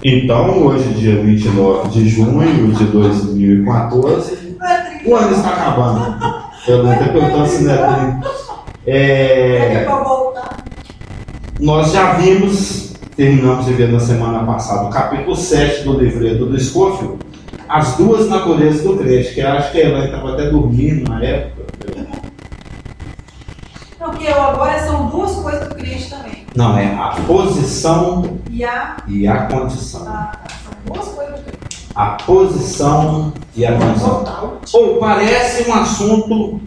Então, hoje, dia 29 de junho de 2014, o ano está acabando. Eu não estou perguntando se não é nós já vimos, terminamos de ver na semana passada, o capítulo 7 do livreto do Scofield, as duas naturezas do crente, que eu acho que ela estava até dormindo na época. Porque agora são duas coisas do crente também. Não, é a posição e a condição. São duas coisas do crente. A posição e a condição. Ou parece um assunto,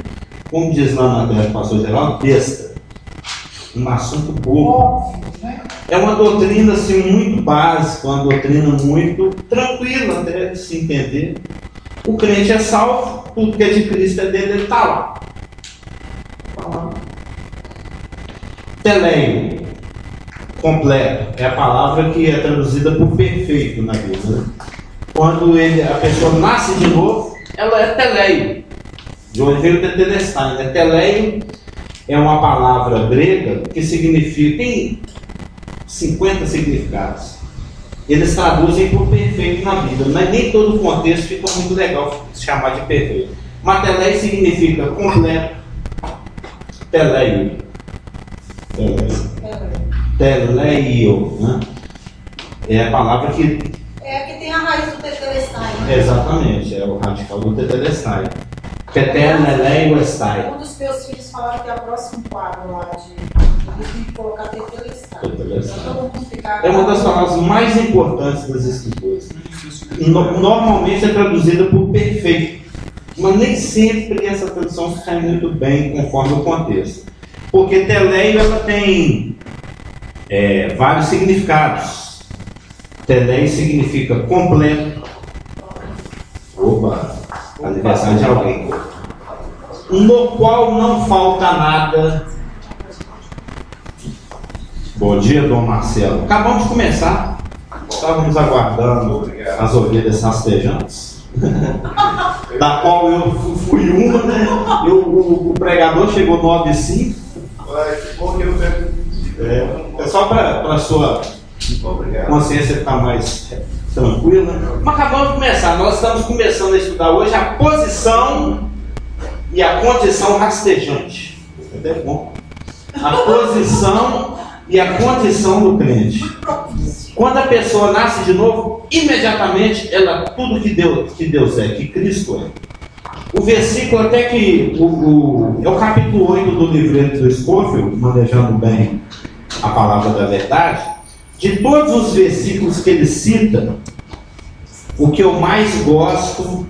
como diz lá na terra do pastor Geraldo, besta. Um assunto bobo. É uma doutrina assim, muito básica, uma doutrina muito tranquila até de se entender. O crente é salvo, tudo que é de Cristo é dele, ele está lá. Teleio, completo, é a palavra que é traduzida por perfeito na Bíblia. Quando a pessoa nasce de novo, ela é teleio. De onde veio o tetelestai, né? Teleio é uma palavra grega que significa, tem 50 significados. Eles traduzem por perfeito na Bíblia, mas nem todo o contexto fica muito legal chamar de perfeito. Mas teleio significa completo, teleio. Teleio, né? É a palavra que... É a que tem a raiz do tetelestai, né? Exatamente, é o radical do tetelestai. Teteleleio estai. Um dos meus filhos falaram que é o próximo quadro lá de colocar tetelestai. É uma das palavras mais importantes das Escrituras. Normalmente é traduzida por perfeito, mas nem sempre essa tradução sai muito bem conforme o contexto. Porque teleio ela tem vários significados. Teleio significa completo. Opa, aniversário de alguém. No qual não falta nada. Bom dia, Dom Marcelo. Acabamos de começar. Estávamos aguardando as ovelhas rastejantes. Da qual eu fui uma, né? O pregador chegou 9h05. Que bom que eu pego. É só para a sua consciência ficar mais tranquila. Mas acabamos de começar. Nós estamos começando a estudar hoje a posição e a condição rastejante. É até bom. A posição e a condição do crente. Quando a pessoa nasce de novo, imediatamente ela, tudo que Deus é, que Cristo é. O versículo até que é o capítulo 8 do livreto do Scofield, manejando bem a palavra da verdade. De todos os versículos que ele cita, o que eu mais gosto, o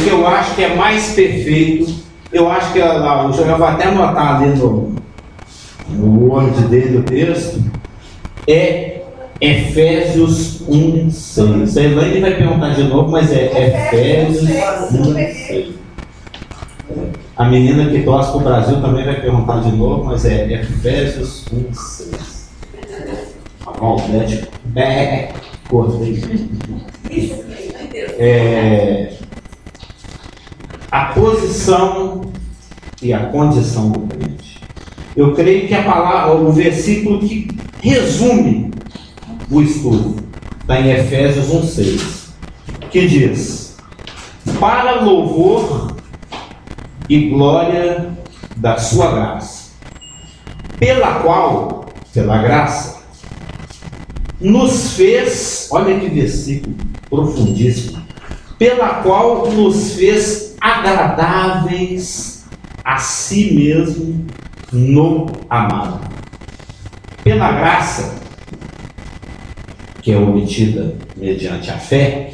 que eu acho que é mais perfeito, eu acho que eu já vou até anotar ali no word dele o texto, é Efésios 1:6. A Elaine vai perguntar de novo, mas é Efésios 1:6. A menina que torce para o Brasil também vai perguntar de novo, mas é Efésios 1:6. Valdete, cortei. A posição e a condição do crente. Eu creio que a palavra, o versículo que resume o estudo está em Efésios 1:6, que diz: para louvor e glória da sua graça, pela qual, pela graça, nos fez, olha que versículo profundíssimo, pela qual nos fez agradáveis a si mesmo no amado. Pela graça, que é obtida mediante a fé,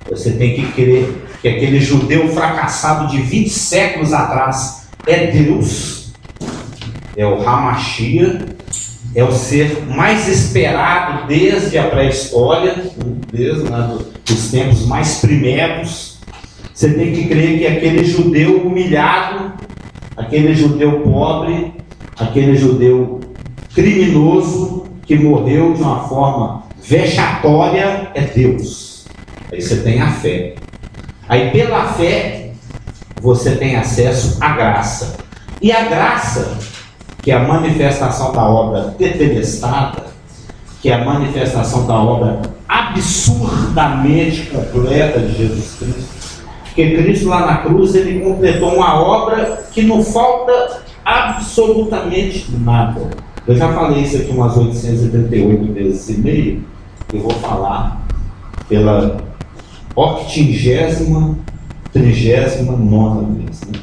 você tem que crer que aquele judeu fracassado de 20 séculos atrás é Deus, é o Hamashia, é o ser mais esperado desde a pré-história, desde os tempos mais primeiros. Você tem que crer que aquele judeu humilhado, aquele judeu pobre, aquele judeu criminoso que morreu de uma forma vexatória é Deus. Aí você tem a fé. Aí pela fé você tem acesso à graça. E a graça, que é a manifestação da obra tetelestada, que é a manifestação da obra absurdamente completa de Jesus Cristo. Porque Cristo lá na cruz, ele completou uma obra que não falta absolutamente nada. Eu já falei isso aqui umas 838 vezes e meio. Eu vou falar pela 80ª, 39ª vez. Né?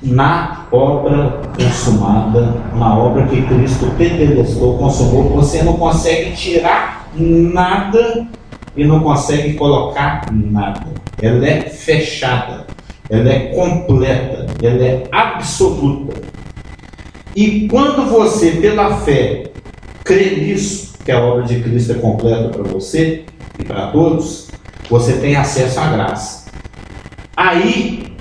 Na obra consumada, na obra que Cristo tetelestou, consumou, você não consegue tirar nada e não consegue colocar nada. Ela é fechada, ela é completa, ela é absoluta. E quando você, pela fé, crê nisso, que a obra de Cristo é completa para você e para todos, você tem acesso à graça. Aí,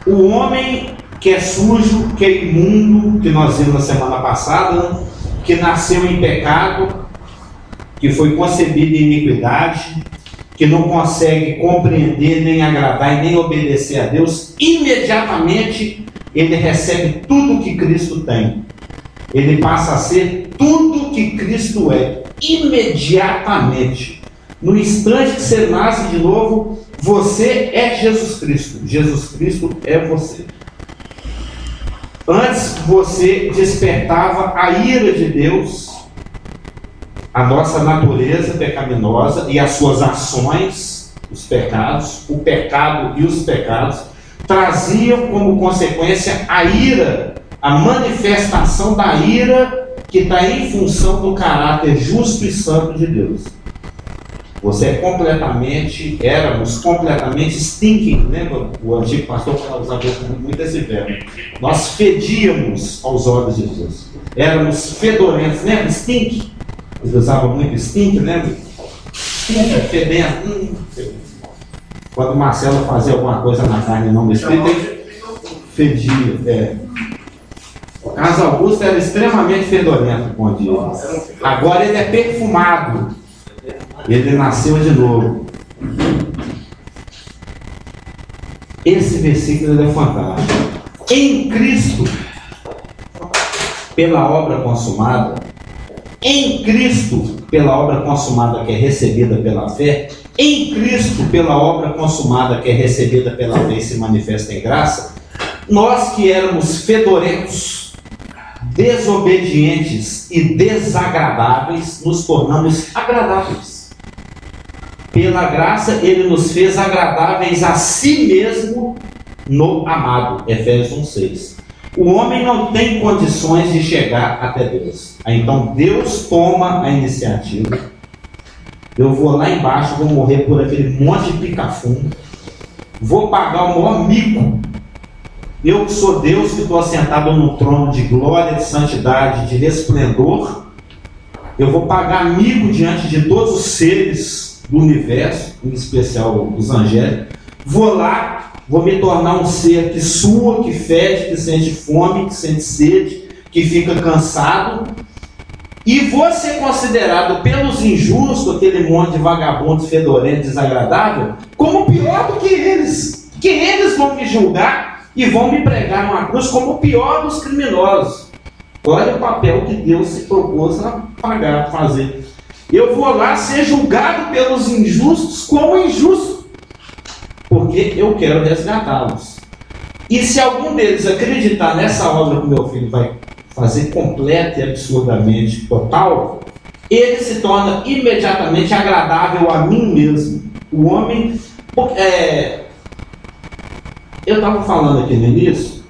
o homem que é sujo, que é imundo, que nós vimos na semana passada, que nasceu em pecado, que foi concebido em iniquidade, que não consegue compreender, nem agradar e nem obedecer a Deus, imediatamente ele recebe tudo que Cristo tem. Ele passa a ser tudo que Cristo é, imediatamente. No instante que você nasce de novo, você é Jesus Cristo. Jesus Cristo é você. Antes você despertava a ira de Deus, a nossa natureza pecaminosa e as suas ações, os pecados, o pecado e os pecados, traziam como consequência a ira, a manifestação da ira que está em função do caráter justo e santo de Deus. Você é completamente, éramos completamente stinking, lembra? O antigo pastor usava muito esse verbo. Nós fedíamos aos olhos de Deus. Éramos fedorentos, lembra? Stink. Eles usavam muito stink, lembra? Fedendo. Quando o Marcelo fazia alguma coisa na carne não escrita, ele fedia. O Carlos Augusto era extremamente fedorento com o dia. Agora ele é perfumado. Ele nasceu de novo. Esse versículo é fantástico. Em Cristo, pela obra consumada, em Cristo, pela obra consumada que é recebida pela fé, em Cristo, pela obra consumada que é recebida pela fé e se manifesta em graça, nós que éramos fedorentos, desobedientes e desagradáveis, nos tornamos agradáveis. Pela graça, ele nos fez agradáveis a si mesmo no amado. Efésios 1:6. O homem não tem condições de chegar até Deus. Então Deus toma a iniciativa. Eu vou lá embaixo, vou morrer por aquele monte de pica-fundo. Vou pagar o maior mico. Eu que sou Deus, que estou assentado no trono de glória, de santidade, de resplendor. Eu vou pagar mico diante de todos os seres do universo, em especial os angélicos. Vou lá, vou me tornar um ser que sua, que fede, que sente fome, que sente sede, que fica cansado, e vou ser considerado pelos injustos, aquele monte de vagabundo fedorento, desagradável, como pior do que eles. Que eles vão me julgar e vão me pregar numa cruz como o pior dos criminosos. Olha o papel que Deus se propôs a pagar, fazer. Eu vou lá ser julgado pelos injustos como injusto, porque eu quero resgatá-los. E se algum deles acreditar nessa obra que meu filho vai fazer completa e absurdamente total, ele se torna imediatamente agradável a mim mesmo. O homem... eu estava falando aqui no início,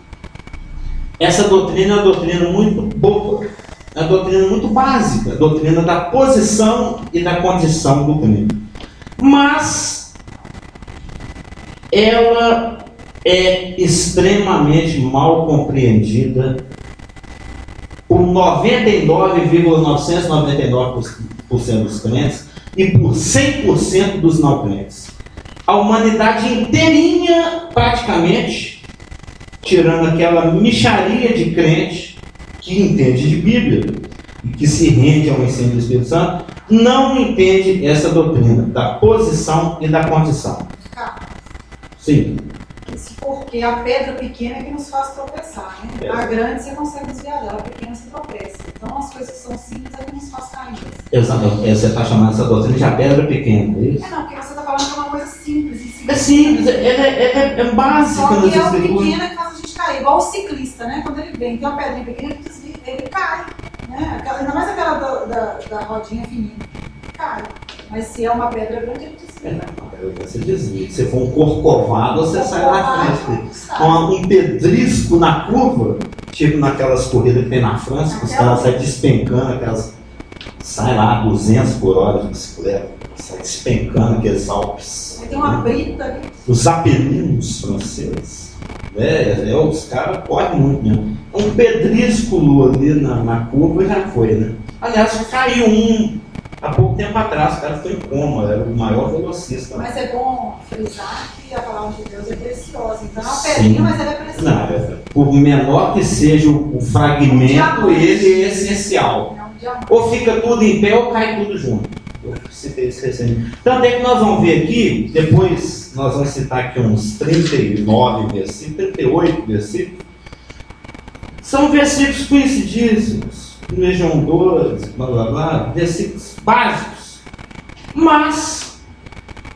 essa doutrina é uma doutrina muito boa, é uma doutrina muito básica, a doutrina da posição e da condição do crime. Mas ela é extremamente mal compreendida por 99,999% dos crentes e por 100% dos não crentes. A humanidade inteirinha, praticamente, tirando aquela mixaria de crente que entende de Bíblia e que se rende ao ensino do Espírito Santo, não entende essa doutrina da posição e da condição. Sim. Isso porque a pedra pequena é que nos faz tropeçar, né? A grande você consegue desviar dela, a pequena você tropeça. Então as coisas que são simples é que nos faz cair. Exatamente. Você está chamando essa doutrina de a pedra pequena, é isso? Não, porque você está falando que é uma coisa simples. É simples, é básica só nas que é o escrituras. pequeno que faz a gente cair. Igual o ciclista, né? Quando ele vem, tem uma pedrinha pequena, ele desvia, ele cai. Né? Ainda mais aquela da rodinha fininha. Cai. Mas se é uma pedra grande, ele desvia. Você desvia. Se for um corcovado, você sai na frente. Um pedrisco na curva, tipo naquelas corridas que tem na França, que os caras saem despencando, aquelas. Sai lá 200 por hora de bicicleta, sai despencando aqueles Alpes. Tem uma brita ali. Os apelinos franceses. Os caras correm muito mesmo. Um pedrísculo ali na curva já foi, né? Aliás, caiu há pouco tempo atrás, o cara foi em coma, era o maior velocista. Mas é bom frisar que a palavra de Deus é preciosa. Então é uma pedrinha, mas ela é preciosa. Não, por menor que seja o fragmento, ele é essencial. Ou fica tudo em pé ou cai tudo junto. Tanto é que nós vamos ver aqui, depois nós vamos citar aqui uns 39 versículos, 38 versículos. São versículos conhecidíssimos. Vejam 12, blá blá blá, versículos básicos, mas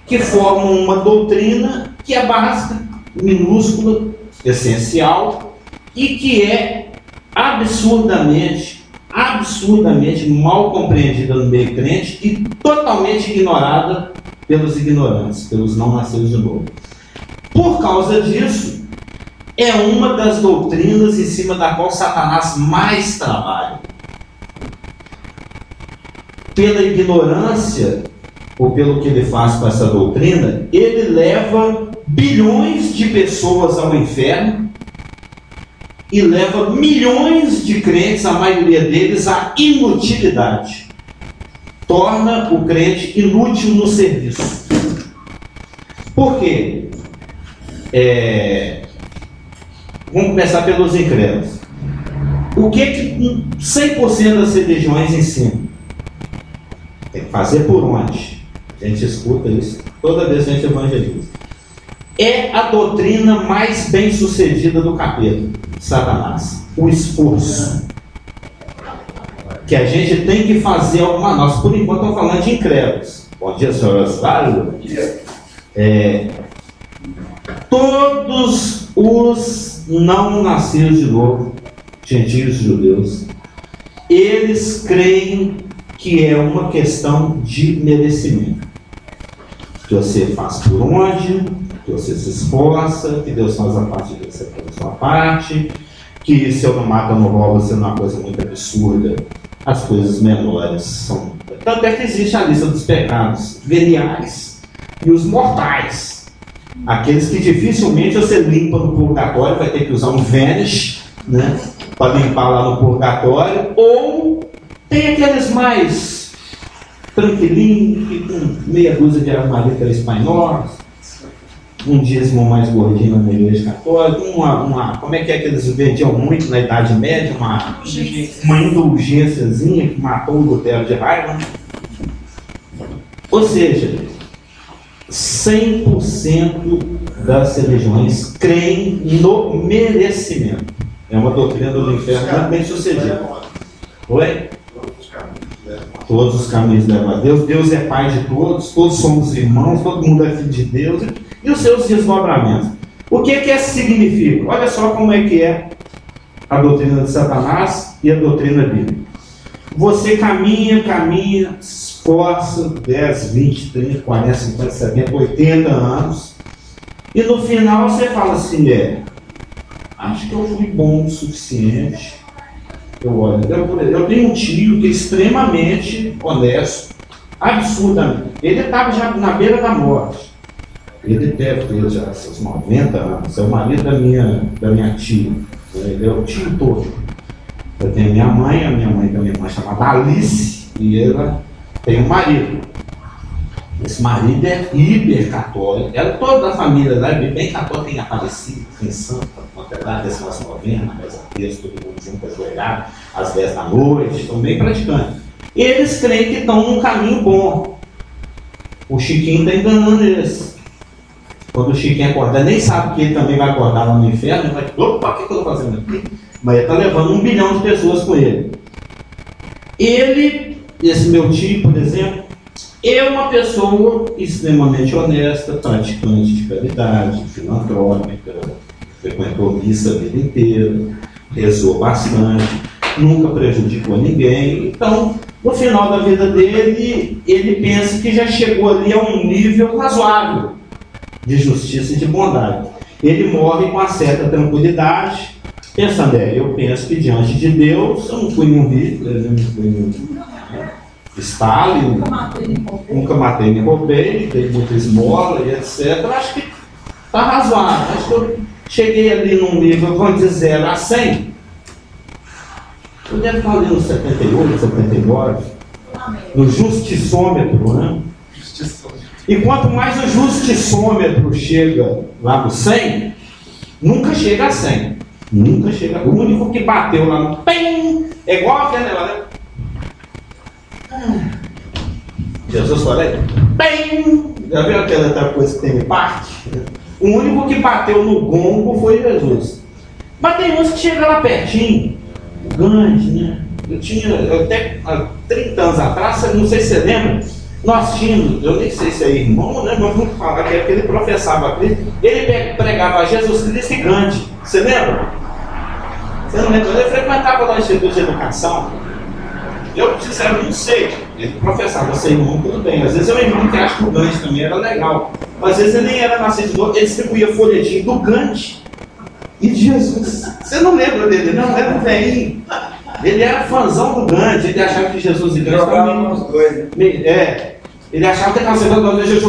que formam uma doutrina que é básica, minúscula, essencial e que é absurdamente mal compreendida no meio crente e totalmente ignorada pelos ignorantes, pelos não nascidos de novo. Por causa disso, é uma das doutrinas em cima da qual Satanás mais trabalha. Pela ignorância, ou pelo que ele faz com essa doutrina, ele leva bilhões de pessoas ao inferno e leva milhões de crentes, a maioria deles, à inutilidade. Torna o crente inútil no serviço. Por quê? Vamos começar pelos incrédulos. O que 100% das religiões ensinam? Tem que fazer por onde? A gente escuta isso toda vez que a gente evangeliza. É a doutrina mais bem sucedida do capeta, Satanás. O esforço. Que a gente tem que fazer alguma. Nós, por enquanto, estamos falando de incrédulos. Bom dia, senhor Osvaldo. Bom dia. Todos os não nascidos de novo, gentios e judeus, eles creem que é uma questão de merecimento. Que você faz por onde, que você se esforça, que Deus faz a parte de você faz a sua parte, que se eu não mato, eu não roubo, você não é uma coisa muito absurda. As coisas menores são... Tanto é que existe a lista dos pecados veniais e os mortais. Aqueles que dificilmente você limpa no purgatório, vai ter que usar um vanish, né, para limpar lá no purgatório, ou tem aqueles mais tranquilinhos, que com meia dúzia de armaria para espanhóis, um dízimo mais gordinho na igreja católica, como é que eles vendiam muito na Idade Média, uma indulgênciazinha que matou o Lutero de raiva. Ou seja, 100% das religiões creem no merecimento. É uma doutrina do inferno muito bem sucedida. Oi? Todos os caminhos levam a Deus. Deus é Pai de todos, todos somos irmãos, todo mundo é filho de Deus. E os seus desdobramentos. O que significa? Olha só como é que é a doutrina de Satanás e a doutrina bíblica. Você caminha, esforça 10, 20, 30, 40, 50, 70, 80 anos. E no final você fala assim, acho que eu fui bom o suficiente. Eu tenho um tio que é extremamente honesto, absurdamente. Ele estava já na beira da morte. Ele deve ter já seus 90 anos. É o marido da minha tia. Ele é o tio todo. Eu tenho a minha mãe tem uma irmã chamada Alice, e ela tem um marido. Esse marido é hiper católico. Toda a família lá é bem católica, tem Aparecido, tem Santa, lá desse nosso novena, reza texto, todo mundo junto, ajoelhado, às 10 da noite, estão bem praticantes. Eles creem que estão num caminho bom. O Chiquinho está enganando eles. Quando o Chiquinho acordar, nem sabe que ele também vai acordar lá no inferno, ele vai, opa, o que eu estou fazendo aqui? Mas ele está levando 1 bilhão de pessoas com ele. Ele, esse meu tio, por exemplo, é uma pessoa extremamente honesta, praticante de caridade, filantrópica, frequentou missa a vida inteira, rezou bastante, nunca prejudicou ninguém. Então, no final da vida dele, ele pensa que já chegou ali a um nível razoável de justiça e de bondade. Ele morre com uma certa tranquilidade, pensando, eu penso que diante de Deus, eu não fui nenhum Hitler, eu não fui nenhum Stalin, nunca matei nem roubei, dei muita esmola e etc. Acho que está razoável. Acho que eu cheguei ali num nível, vamos dizer, 0 a 100. Eu devo estar ali no 78, 79, no justiçômetro, né? E quanto mais o justiçômetro chega lá no 100, nunca chega a 100. Nunca chega. O único que bateu lá no PEM é igual aquele negócio, né? Jesus falou aí, PEM! Já viu aquela outra coisa que tem parte? O único que bateu no gongo foi Jesus. Mas tem uns que chegam lá pertinho. Gandhi, né? Eu até há 30 anos atrás, não sei se você lembra, nós tínhamos, eu nem sei se é irmão, né? Mas vamos falar que é porque ele professava Cristo, ele pregava Jesus Cristo e Gandhi. Você lembra? Você não lembra? Ele frequentava lá no Instituto de Educação. Eu, sinceramente, não sei. Ele professava, ser irmão, tudo bem. Às vezes eu irmão que acho que o Gandhi também era legal. Às vezes ele nem era nascido de novo, ele distribuía folhetinho do Gandhi e de Jesus. Você não lembra dele, não? Era um velhinho. Ele era fãzão do Gandhi, ele achava que Jesus e Gandhi também. Os dois, né? Ele achava que estava sendo Jesus,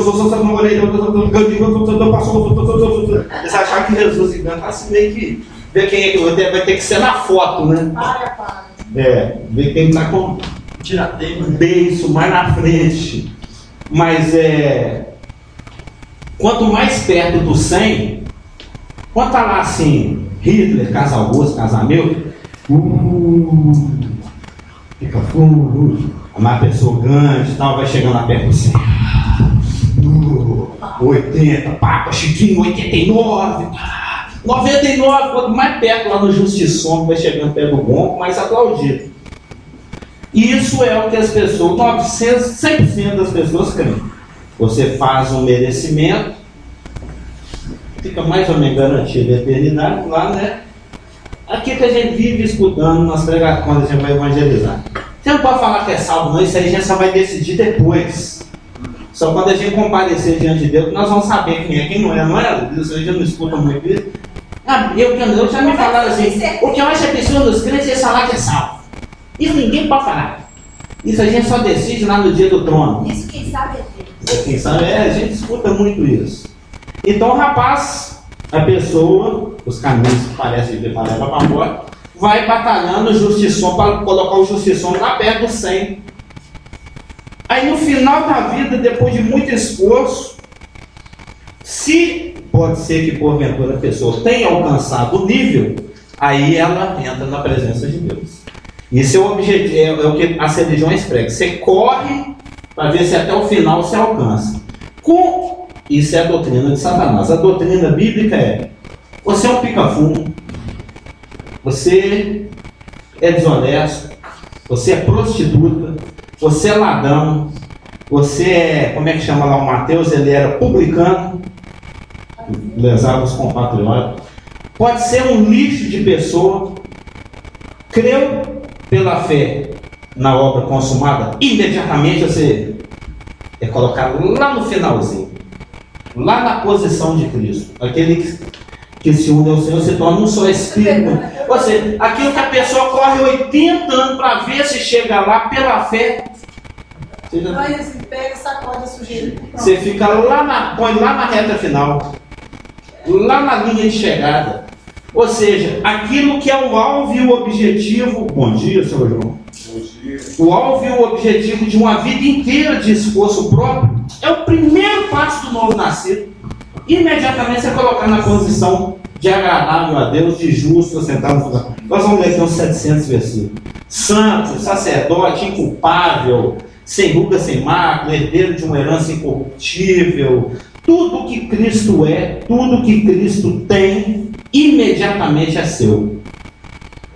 eles achavam que Jesus e Gandhi estavam assim meio que. Ver quem é que vai ter que ser na foto, né? Para. Ver quem está com um beijo mais na frente. Mas quanto mais perto do 100, quando está lá assim, Hitler, Casal Augusto, Casamento, fica fundo, a mais pessoa grande e tal, vai chegando lá perto do 100. 80, Papa Chiquinho, 89, 99, quanto mais perto lá no Justiçom, vai chegando perto do gongo, mais aplaudido. Isso é o que as pessoas, 100% das pessoas creem. Você faz um merecimento, fica mais ou menos garantido a eternidade lá, né? Aqui que a gente vive escutando nas pregações quando a gente vai evangelizar. Você não pode falar que é salvo, não, isso aí a gente só vai decidir depois. Só quando a gente comparecer diante de Deus, nós vamos saber quem é, quem não é, não é? Isso a gente não escuta muito isso. Eu já me falaram assim, o que eu acho absurdo dos crentes é falar que é salvo. Isso ninguém pode falar. Isso a gente só decide lá no dia do trono. Isso quem sabe é Deus. Quem sabe a gente escuta muito isso. Então, rapaz, a pessoa, os caminhos que parecem de para a morte, vai batalhando o justição para colocar o justição lá perto do 100. Aí no final da vida, depois de muito esforço, se pode ser que porventura a pessoa tenha alcançado o nível, aí ela entra na presença de Deus. Isso é o objetivo, é o que as religiões pregam. Você corre para ver se até o final você alcança. Isso é a doutrina de Satanás. A doutrina bíblica é: você é um pica-fumo, você é desonesto, você é prostituta, você é ladrão, você é, como é que chama lá o Mateus? Ele era publicano, lesava os compatriotas. Pode ser um lixo de pessoa, creu pela fé na obra consumada, imediatamente você é colocado lá no finalzinho, lá na posição de Cristo. Aquele que se une ao Senhor se torna um só espírito. Ou seja, aquilo que a pessoa corre 80 anos para ver se chega lá pela fé. Você pega, sacode a sujeira. Você fica põe lá na reta final, lá na linha de chegada. Ou seja, aquilo que é o alvo e o objetivo. Bom dia, senhor João. Bom dia. O alvo e o objetivo de uma vida inteira de esforço próprio é o primeiro passo do novo nascido. Imediatamente você colocar na posição de agradável a Deus, de justo, sentado no lugar. Nós vamos ler aqui uns 700 versículos. Santo, sacerdote, inculpável, sem ruga, sem mácula, herdeiro de uma herança incorruptível. tudo que Cristo é, tudo que Cristo tem, imediatamente é seu.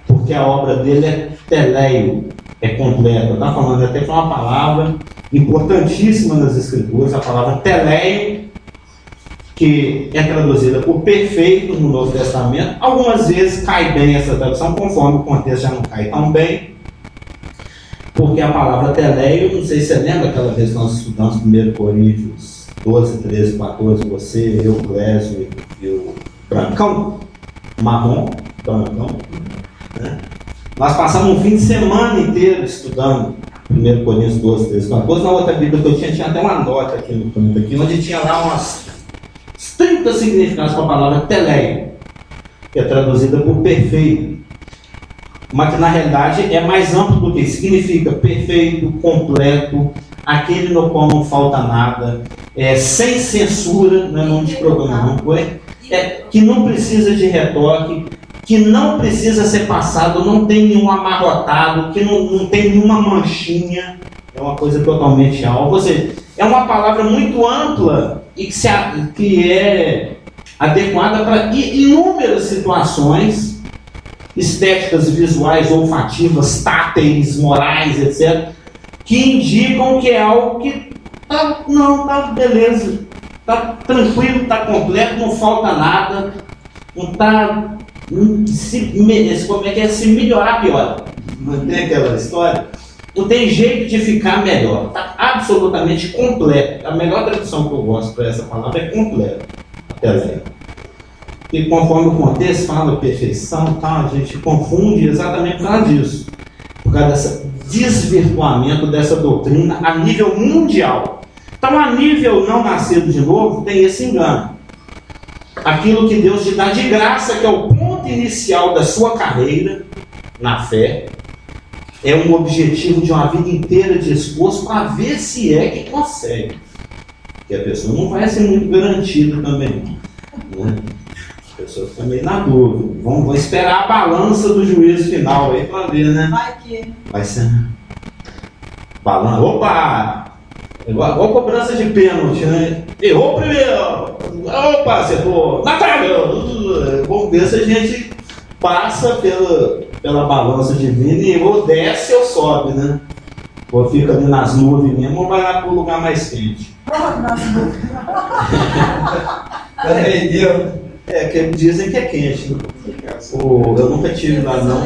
Porque a obra dele é teleio, é completa. Está falando até que é uma palavra importantíssima nas Escrituras, a palavra teleio, que é traduzida por perfeito no Novo Testamento. Algumas vezes cai bem essa tradução, conforme o contexto já não cai tão bem. Porque a palavra teleio, não sei se você lembra aquela vez que nós estudamos 1 Coríntios 12, 13, 14, você, eu, Clésio e o Brancão, marrom, Brancão, né? Nós passamos um fim de semana inteiro estudando 1 Coríntios 12, 13, 14. Na outra Bíblia que eu tinha até uma nota aqui no canto aqui, onde tinha lá umas 30 significados para a palavra teleio, que é traduzida por perfeito, mas que na realidade é mais amplo do que significa perfeito, completo, aquele no qual não falta nada, sem censura, não é nome de programa, não foi? Que não precisa de retoque, que não precisa ser passado, não tem nenhum amarrotado, que não tem nenhuma manchinha, é uma coisa totalmente alva. Ou seja, é uma palavra muito ampla e que é adequada para inúmeras situações estéticas, visuais, olfativas, táteis, morais, etc., que indicam que é algo que tá beleza, tá tranquilo, tá completo, não falta nada, não tá, como é que é, se melhorar pior, não tem aquela história, não tem jeito de ficar melhor, tá absolutamente completo. A melhor tradução que eu gosto para essa palavra é completo, até aí. E conforme o contexto fala perfeição, a gente confunde exatamente por causa disso, por causa desse desvirtuamento dessa doutrina a nível mundial. Então, a nível não nascido de novo, tem esse engano. Aquilo que Deus te dá de graça, que é o ponto inicial da sua carreira na fé, é um objetivo de uma vida inteira de esforço para ver se é que consegue. Porque a pessoa não vai ser muito garantida também, né? As pessoas ficam meio na dúvida. Vão esperar a balança do juízo final aí para ver, né? Vai ser. Balança. Opa! Igual cobrança de pênalti, né? Errou primeiro! Opa, acertou! Natália! Vamos ver se a gente passa pela balança divina e ou desce ou sobe, né? Ou fica ali nas nuvens mesmo ou vai lá para o lugar mais quente. Que dizem que é quente. Né? Eu nunca tive lá, não.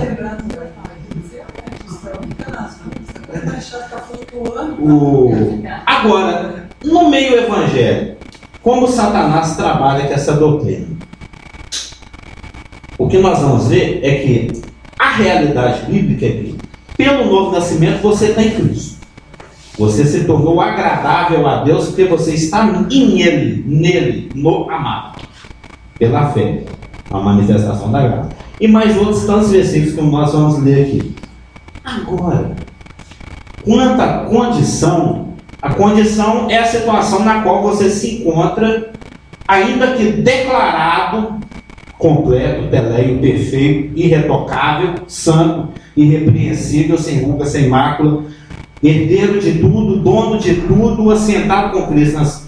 Agora, no meio evangélico, como Satanás trabalha com essa doutrina? O que nós vamos ver é que a realidade bíblica é que, pelo novo nascimento, você está em Cristo. Você se tornou agradável a Deus porque você está nele, no amado, pela fé, a manifestação da graça. E mais outros tantos versículos que nós vamos ler aqui. Agora, quanto à condição, a condição é a situação na qual você se encontra, ainda que declarado completo, teleio, perfeito, irretocável, santo, irrepreensível, sem ruga, sem mácula, herdeiro de tudo, dono de tudo, assentado com Cristo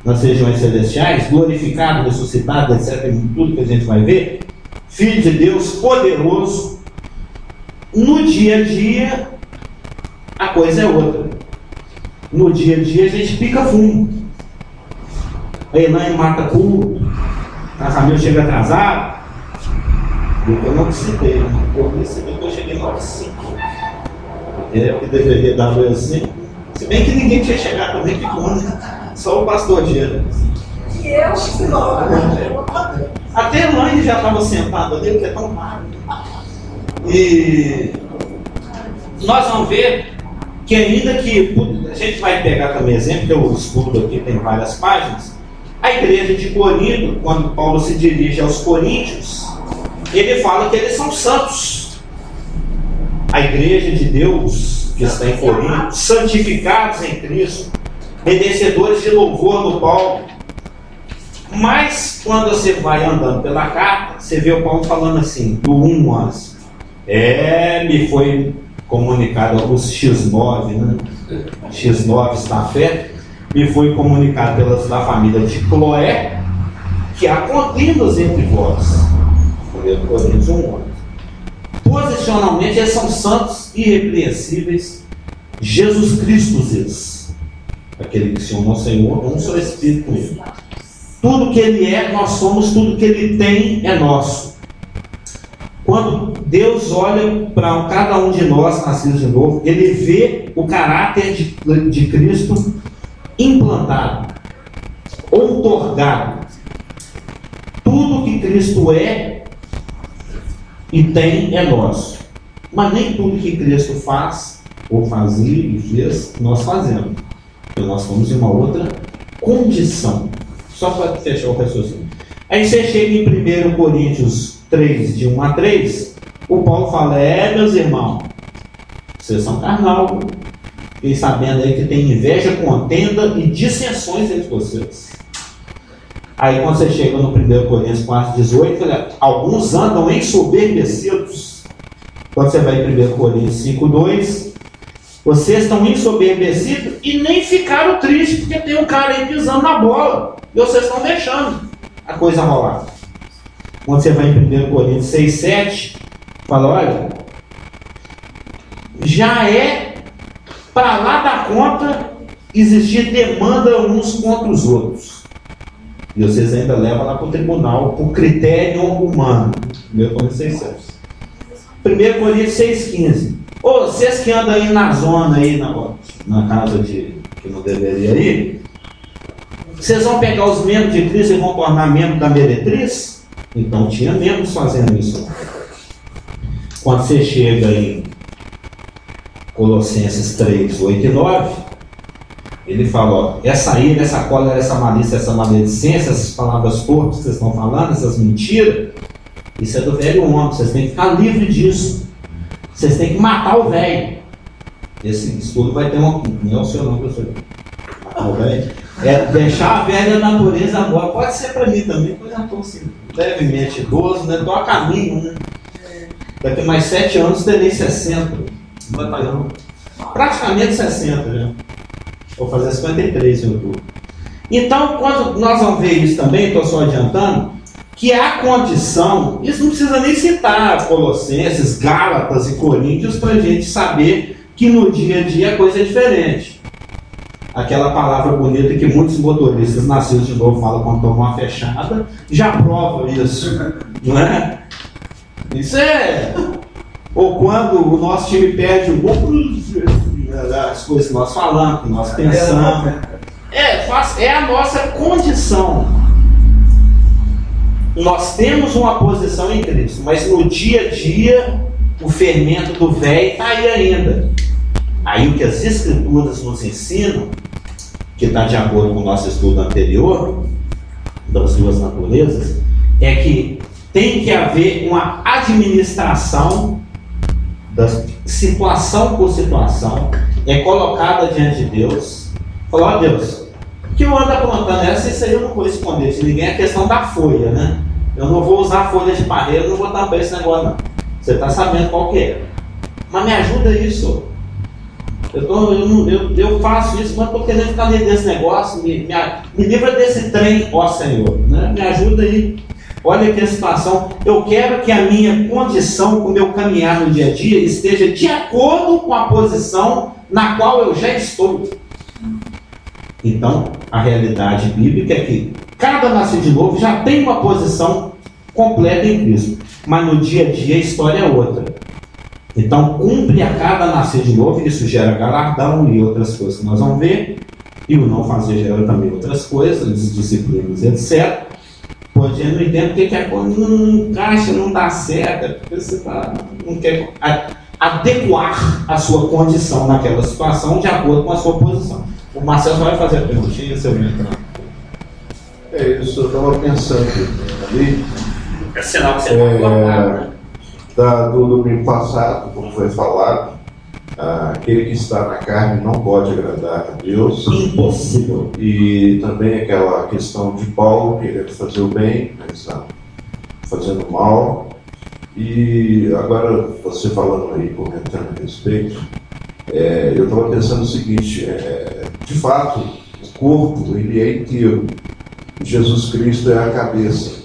nas regiões celestiais, glorificado, ressuscitado, etc., em tudo que a gente vai ver, Filho de Deus, poderoso. No dia a dia, a coisa é outra. No dia a dia, a gente pica fumo. A Elaine mata tudo. A Camila chega atrasado. Eu não citei, né? Eu percebi que eu cheguei 9h05. Que deveria dar 2h05. Se bem que ninguém tinha chegado também, que bom, né? Só o pastor Diana. E eu, até a Elaine já estava sentada ali, porque é tão raro. E nós vamos ver que ainda que a gente vai pegar também exemplo, que eu estudo aqui, tem várias páginas. A igreja de Corinto, quando Paulo se dirige aos coríntios, ele fala que eles são santos. A igreja de Deus que está em Corinto, santificados em Cristo, merecedores de louvor no Paulo. Mas quando você vai andando pela carta, você vê o Paulo falando assim, do 1:11. Me foi comunicado alguns X9, né? X9 está a fé. me foi comunicado pelas da família de Cloé que há contendas entre vós. 1 Coríntios 1:11. Posicionalmente, eles são santos, irrepreensíveis, Jesus Cristo eles. Aquele que se ama ao Senhor, um só Espírito com ele. Tudo que ele é, nós somos, tudo que ele tem é nosso. Quando Deus olha para cada um de nós, nascidos de novo, ele vê o caráter de Cristo implantado, outorgado. Tudo que Cristo é e tem é nosso. Mas nem tudo que Cristo faz, ou fazia e fez, nós fazemos. Então nós estamos em uma outra condição. Só para fechar o raciocínio. Aí você chega em 1 Coríntios 3, de 1 a 3, o Paulo fala, meus irmãos, vocês são carnal. Fiquei sabendo aí que tem inveja, contenda e dissensões entre vocês. Aí quando você chega no 1 Coríntios 4, 18, alguns andam ensoberbecidos. Quando você vai em 1 Coríntios 5, 2, vocês estão ensoberbecidos e nem ficaram tristes, porque tem um cara aí pisando na bola. E vocês estão deixando a coisa rolar. Quando você vai em 1 Coríntios 6, 7, fala, olha, já é para lá da conta existir demanda uns contra os outros. E vocês ainda levam lá para o tribunal, por critério humano. 1 Coríntios 6, 7. 1 Coríntios 6, 15. Vocês que andam aí na zona, aí na casa de que não deveria ir, vocês vão pegar os membros de Cristo e vão tornar membros da meretriz? Então tinha membros fazendo isso. Quando você chega em Colossenses 3, 8 e 9, ele fala, essa ira, essa cólera, essa malícia, essa maledicência, essas palavras torpes que vocês estão falando, essas mentiras, isso é do velho homem, vocês têm que ficar livres disso. Vocês têm que matar o velho. Esse estudo vai ter não é o seu nome, professor. Matar o velho. É deixar a velha natureza agora. Pode ser para mim também, pois eu estou assim, levemente idoso, né? Estou a caminho, né? Daqui mais 7 anos terei 60. Praticamente 60, né? Vou fazer 53 em outubro. Então, quando nós vamos ver isso também, estou só adiantando, que a condição, isso não precisa nem citar Colossenses, Gálatas e Coríntios para a gente saber que no dia a dia a coisa é diferente. Aquela palavra bonita que muitos motoristas nascidos de novo falam quando tomam uma fechada, já prova isso, não é? Isso é... Ou quando o nosso time perde o gol, as coisas que nós falamos, que nós pensamos. É a nossa condição. Nós temos uma posição em Cristo, mas no dia a dia o fermento do velho está aí ainda. Aí o que as Escrituras nos ensinam, que está de acordo com o nosso estudo anterior, das duas naturezas, é que tem que haver uma administração da situação por situação, é colocada diante de Deus. Falar, ó Deus, o que eu ando aprontando isso aí eu não vou esconder de ninguém, é questão da folha, né? Eu não vou usar folha de parreira, não vou tampar esse negócio não. Você está sabendo qual que é. Mas me ajuda isso. Eu faço isso, mas estou querendo ficar dentro desse negócio. Me livra desse trem, ó Senhor. Né? Me ajuda aí. Olha aqui a situação. Eu quero que a minha condição, o meu caminhar no dia a dia, esteja de acordo com a posição na qual eu já estou. Então, a realidade bíblica é que cada nascido de novo já tem uma posição completa em Cristo. Mas no dia a dia a história é outra. Então, cumpre a cada nascer de novo, isso gera galardão e outras coisas que nós vamos ver. E o não fazer gera também outras coisas, disciplinas, etc. Pode não entender porque a coisa não encaixa, não dá certo, porque você não quer adequar a sua condição naquela situação de acordo com a sua posição. O Marcelo só vai fazer a perguntinha, seu menino. É isso, eu estava pensando ali. É sinal que você não vai do domingo passado, como foi falado, aquele que está na carne não pode agradar a Deus. Impossível. E também aquela questão de Paulo querendo fazer o bem, mas está fazendo mal. E agora, você falando aí, comentando a respeito, eu estava pensando o seguinte, de fato, o corpo ele é inteiro. Jesus Cristo é a cabeça.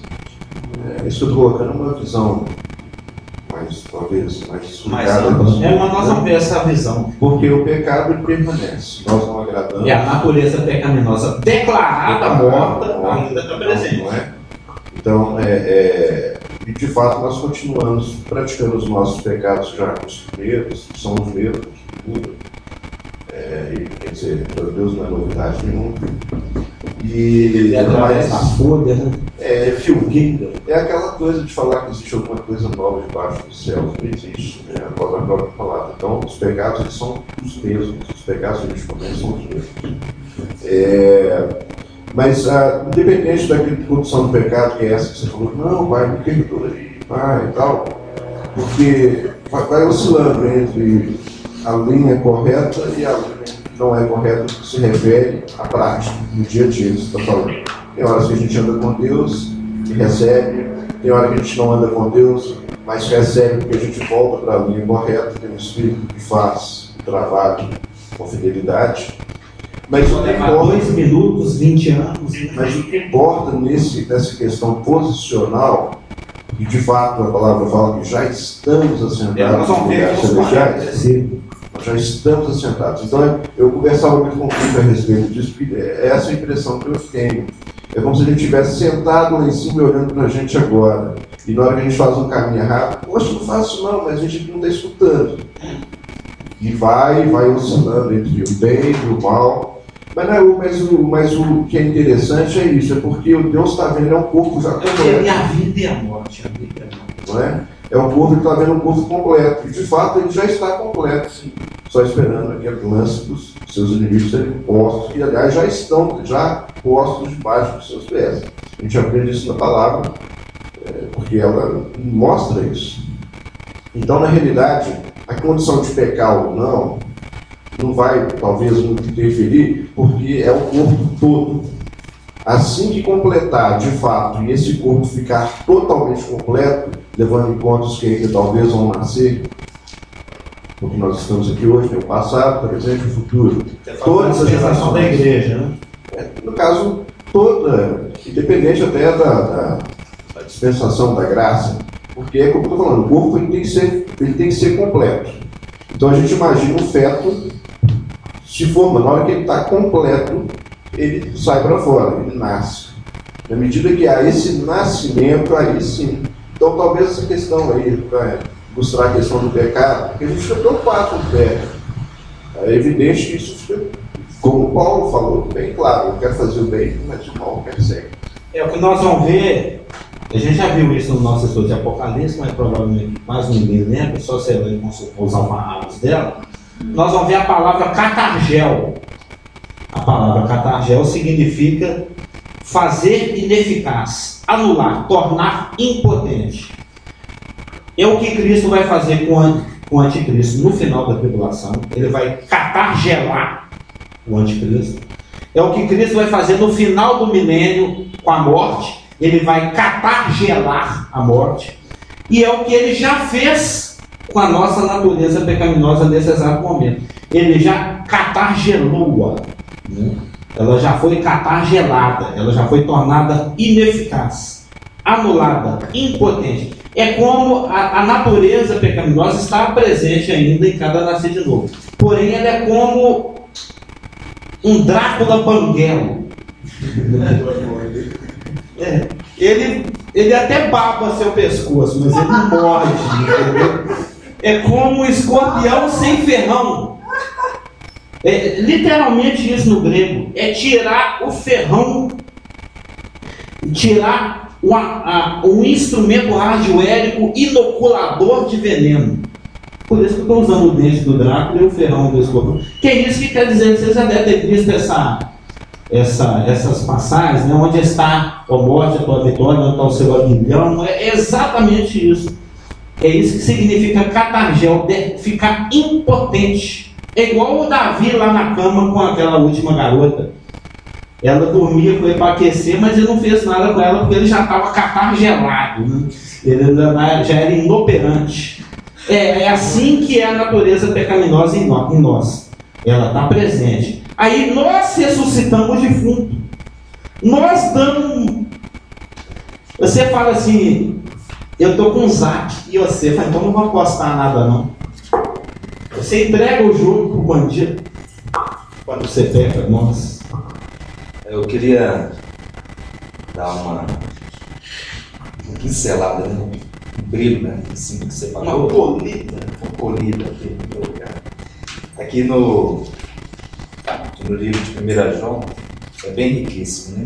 Isso eu estou colocando uma visão mais, talvez, mais explicada. Mas nós vamos ver essa visão. Porque o pecado ele permanece. Nós não agradamos. E a natureza pecaminosa declarada morta ainda está presente. Não é? Então, e de fato nós continuamos praticando os nossos pecados já costureiros, que são os mesmos, tudo. Quer dizer, para Deus não é novidade nenhuma. E através da folha, né? É aquela coisa de falar que existe alguma coisa nova debaixo do céu. Não existe, né? A própria palavra. Então, os pecados eles são os mesmos. Os pecados que a gente comete são os mesmos. Mas, independente daquela condição do pecado, que é essa que você falou, não, vai, me perdoa aí, vai e tal, porque vai oscilando entre a linha correta e a linha que não é correta, que se refere à prática, no dia a dia, que você está falando. Tem horas que a gente anda com Deus e recebe, tem hora que a gente não anda com Deus, mas recebe porque a gente volta para a linha correta, tem um Espírito que faz o trabalho com fidelidade. Mas o que importa, 2 minutos, 20 anos. Mas o que importa nessa questão posicional, e de fato a palavra fala que já estamos assentados nos lugares celestiais, nós já estamos assentados. Então eu conversava muito com o Cristo a respeito disso, porque é essa a impressão que eu tenho. É como se ele estivesse sentado lá em cima e olhando para a gente agora. E na hora que a gente faz um caminho errado, poxa, não faço não, mas a gente não está escutando. E vai oscilando entre o bem e o mal. Mas o que é interessante é isso, é porque o Deus está vendo, é um corpo já completo. É a vida e a morte. Não é? É um corpo que está vendo um corpo completo. E de fato ele já está completo, sim. Só esperando aquele lance dos seus inimigos serem postos, que aliás já estão postos debaixo dos seus pés. A gente aprende isso na palavra, porque ela mostra isso. Então, na realidade, a condição de pecar ou não vai, talvez, muito interferir, porque é o corpo todo. Assim que completar, de fato, e esse corpo ficar totalmente completo, levando em conta os que ainda talvez vão nascer, porque nós estamos aqui hoje, tem o passado, o presente e o futuro. Todas as gerações da igreja, né? No caso, toda, independente até da dispensação da graça, porque é como eu estou falando, o corpo ele tem que ser completo. Então a gente imagina um feto se forma, na hora que ele está completo, ele sai para fora, ele nasce. Na medida que há esse nascimento, aí sim. Então talvez essa questão aí, para mostrar a questão do pecado, porque a gente fica preocupado com o pecado. É evidente que isso fica, como Paulo falou, bem claro, eu quero fazer o bem, mas o mal persegue. O que nós vamos ver, a gente já viu isso no nosso estudo de Apocalipse, mas provavelmente quase ninguém lembra, só você ler com os alfarrabos dela. Nós vamos ver a palavra catargel. A palavra catargel significa fazer ineficaz, anular, tornar impotente. É o que Cristo vai fazer com o anticristo no final da tribulação. Ele vai catargelar o anticristo. É o que Cristo vai fazer no final do milênio com a morte. Ele vai catargelar a morte. E é o que ele já fez com a nossa natureza pecaminosa nesse exato momento. Ele já catargelou-a. Né? Ela já foi catargelada. Ela já foi tornada ineficaz, anulada, impotente. É como a natureza pecaminosa está presente ainda em cada nascer de novo. Porém, ela é como um Drácula banguelo. Ele até baba seu pescoço, mas ele não morde. Entendeu? É como um escorpião sem ferrão. Literalmente isso no grego. É tirar o ferrão, tirar um instrumento radioérico inoculador de veneno. Por isso que eu estou usando o dente do Drácula e o ferrão do escorpião. Que é isso que quer dizer, vocês já devem ter visto essas passagens, né? Onde está a morte, a tua vitória, onde está o seu aguilhão. É exatamente isso. É isso que significa catargel, ficar impotente. É igual o Davi lá na cama com aquela última garota. Ela dormia com ele para aquecer, mas ele não fez nada com ela porque ele já estava catargelado. Né? Ele já era inoperante. É assim que é a natureza pecaminosa em nós. Ela está presente. Aí nós ressuscitamos o defunto. Nós damos. Você fala assim, eu estou com um Zac, e você fala, então não vou apostar nada não. Você entrega o jogo para o bandido quando você pega nós. Eu queria dar uma pincelada, né? Um brilho, né? Assim que você falou. Uma polida. Aqui no livro de 1 João, é bem riquíssimo, né?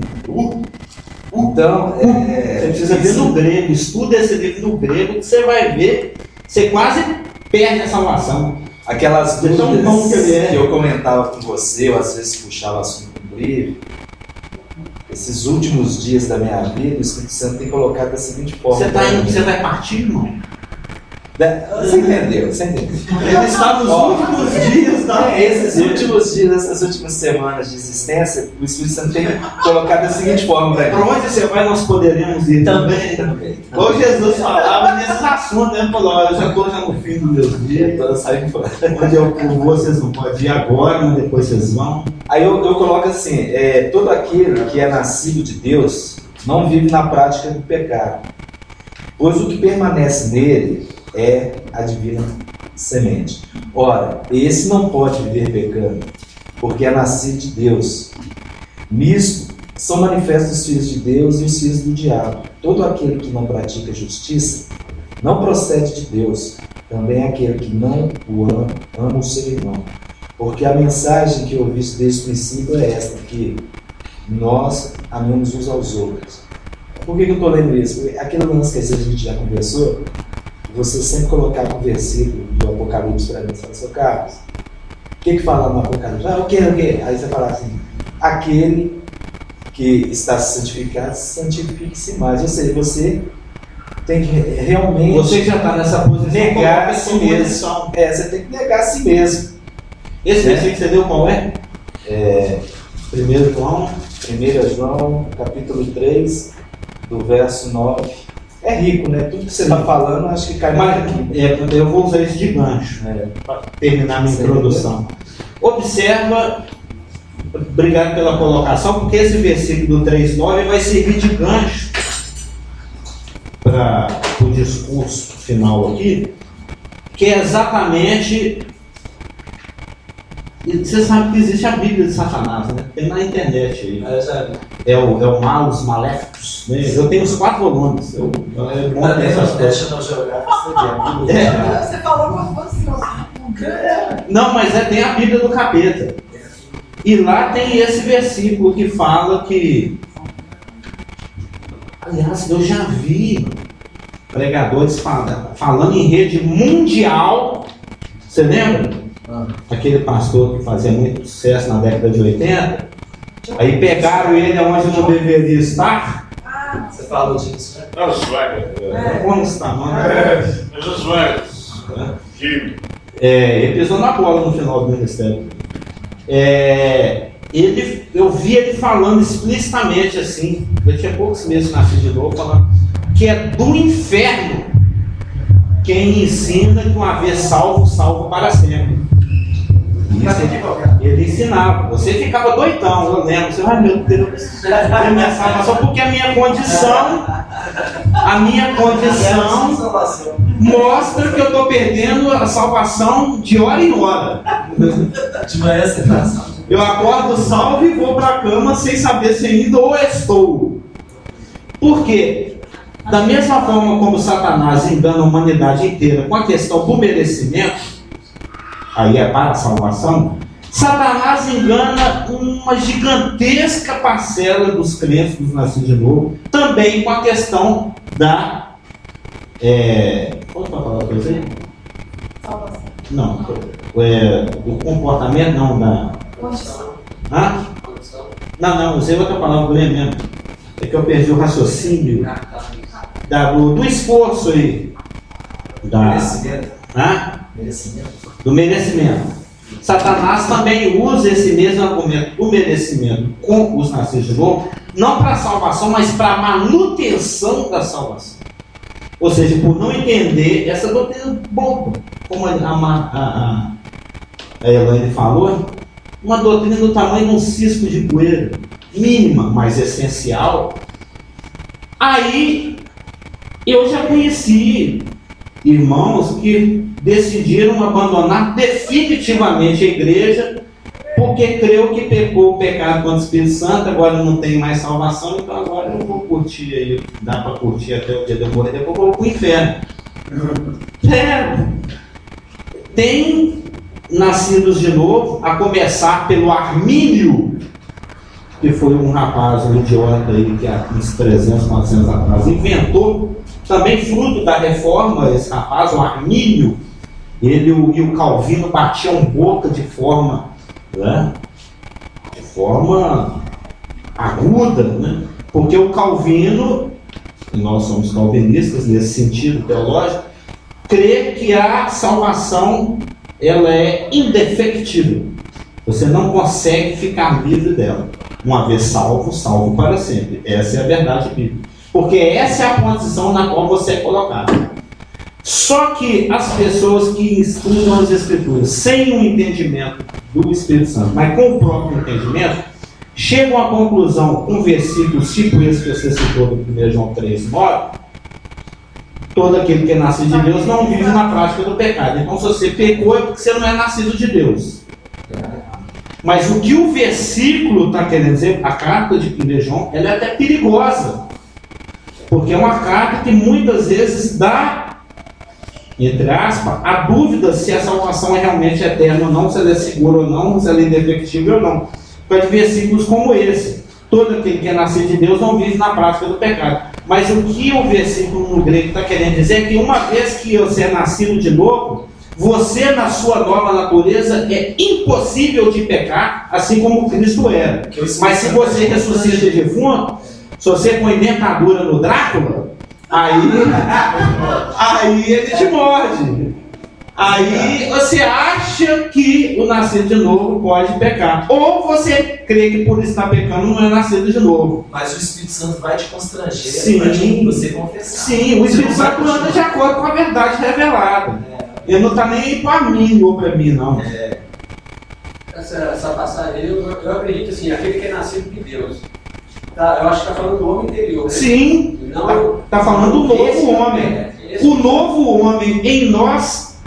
Então, você precisa ver no grego, estuda esse livro no grego, que você vai ver, você quase perde a salvação. Aquelas De tão dúvidas bom que ele é. que eu comentava com você, ou às vezes puxava assunto no livro, esses últimos dias da minha vida, o Espírito Santo tem colocado da seguinte forma. Você vai partir, irmão? Você entendeu? Ele está nos últimos dias da esses últimos dias, essas últimas semanas de existência, o Espírito Santo tem colocado da seguinte forma. Para onde você vai, nós poderemos ir também. Como Jesus falava nesses assuntos, né? Falou, olha, eu já estou no fim dos meus dias, Então sai fora. onde eu vou, vocês não podem ir agora, mas depois vocês vão. Aí eu coloco assim, todo aquele que é nascido de Deus não vive na prática do pecado, pois o que permanece nele é a divina semente. Ora, esse não pode viver pecando, porque é nascido de Deus. Nisto são manifestos os filhos de Deus e os filhos do diabo. Todo aquele que não pratica justiça não procede de Deus. Também aquele que não o ama o seu irmão. Porque a mensagem que ouviste desde o princípio é esta, que nós amamos uns aos outros. Por que eu estou lendo isso? Porque aquele lance que a gente já conversou, você sempre colocava um versículo do Apocalipse para mim, você fala, seu Carlos, o que fala no Apocalipse? O quê? Aí você fala assim, aquele que está santificado, santifique-se mais. Ou seja, você tem que realmente... Você que já está nessa posição, negar a si mesmo. Você tem que negar a si mesmo. Esse versículo que você deu qual é? 1 João, capítulo 3, do verso 9. É rico, né? Tudo que você está falando, acho que cai mais aqui. Eu vou usar isso de gancho para terminar minha introdução. Observa, obrigado pela colocação, porque esse versículo do 3,9 vai servir de gancho para o discurso final aqui, que é exatamente... Você sabe que existe a Bíblia de Satanás, né? Tem na internet aí. É o Malus Maléficos. Né? Eu tenho os 4 volumes. Eu monto essas coisas. Você falou como fosse Não, mas tem a Bíblia do capeta. E lá tem esse versículo que fala que... Aliás, eu já vi pregadores falando em rede mundial. Você lembra? Aquele pastor que fazia muito sucesso na década de 80, aí pegaram ele onde não deveria estar. Você falou disso, né? É o Swagger. Como está, mano? É o Swagger. Ele pisou na bola no final do ministério. Eu vi ele falando explicitamente assim, eu tinha poucos meses nascido de novo, falando que é do inferno quem ensina que uma vez salvo para sempre. Ele ensinava, você ficava doidão, eu lembro, você vai, meu Deus, minha salvação, porque a minha condição mostra que eu estou perdendo a salvação de hora em hora. De manhã você está. Eu acordo salvo e vou para a cama sem saber se ainda ou estou. Por quê? Da mesma forma como Satanás engana a humanidade inteira com a questão do merecimento, aí é para a salvação, Satanás engana uma gigantesca parcela dos crentes, dos nascidos de novo, também com a questão da... Qual é a palavra que eu usei? salvação. Não, do comportamento, não, da... Condição. Hã? Não, usei outra palavra mesmo. É que eu perdi o raciocínio do esforço aí. Merecimento. Do merecimento. Satanás também usa esse mesmo argumento do merecimento com os nascidos de novo, não para a salvação, mas para a manutenção da salvação. Ou seja, por não entender essa doutrina boba, como a Elaine falou, uma doutrina do tamanho de um cisco de poeira, mínima, mas essencial. Aí eu já conheci irmãos que decidiram abandonar definitivamente a igreja porque creu que pecou o pecado contra o Espírito Santo, agora não tem mais salvação, então agora eu vou curtir aí, dá para curtir até o dia de eu morrer, depois eu vou para o inferno. Tem nascidos de novo, a começar pelo Armínio, que foi um rapaz, um idiota aí, que há uns 300, 400 atrás inventou, também fruto da reforma, esse rapaz, o Armínio, ele e o Calvino batiam boca de forma, né, de forma aguda, né, porque o Calvino, e nós somos calvinistas nesse sentido teológico, crê que a salvação ela é indefectível. Você não consegue ficar livre dela. Uma vez salvo, salvo para sempre. Essa é a verdade bíblica. Porque essa é a posição na qual você é colocado. Só que as pessoas que estudam as Escrituras sem um entendimento do Espírito Santo, mas com o próprio entendimento, chegam à conclusão, com versículos tipo esse que você citou do 1 João 3,9, todo aquele que é nascido de Deus não vive na prática do pecado. Então, se você pecou, é porque você não é nascido de Deus. Mas o que o versículo está querendo dizer, a carta de 1 João, ela é até perigosa. Porque é uma carta que muitas vezes dá, entre aspas, a dúvida se a salvação é realmente eterna ou não, se ela é segura ou não, se ela é indefectível ou não. Por causa de versículos como esse. Todo aquele que é nascido de Deus não vive na prática do pecado. Mas o que o versículo no grego está querendo dizer é que uma vez que você é nascido de novo, você na sua nova natureza é impossível de pecar, assim como Cristo era. Mas se você ressuscita de defunto, se você põe dentadura no Drácula, aí ele te morde. Aí você acha que o nascido de novo pode pecar. Ou você crê que por estar pecando não é nascido de novo. Mas o Espírito Santo vai te constranger Sim. para você confessar. Sim, o Espírito Santo anda de acordo com a verdade revelada. Ele não está nem aí para mim ou para mim, não. Essa passagem, eu acredito assim, aquele que é nascido de Deus. Tá, eu acho que está falando do homem interior. Né? Sim, está falando do novo homem. O novo homem em nós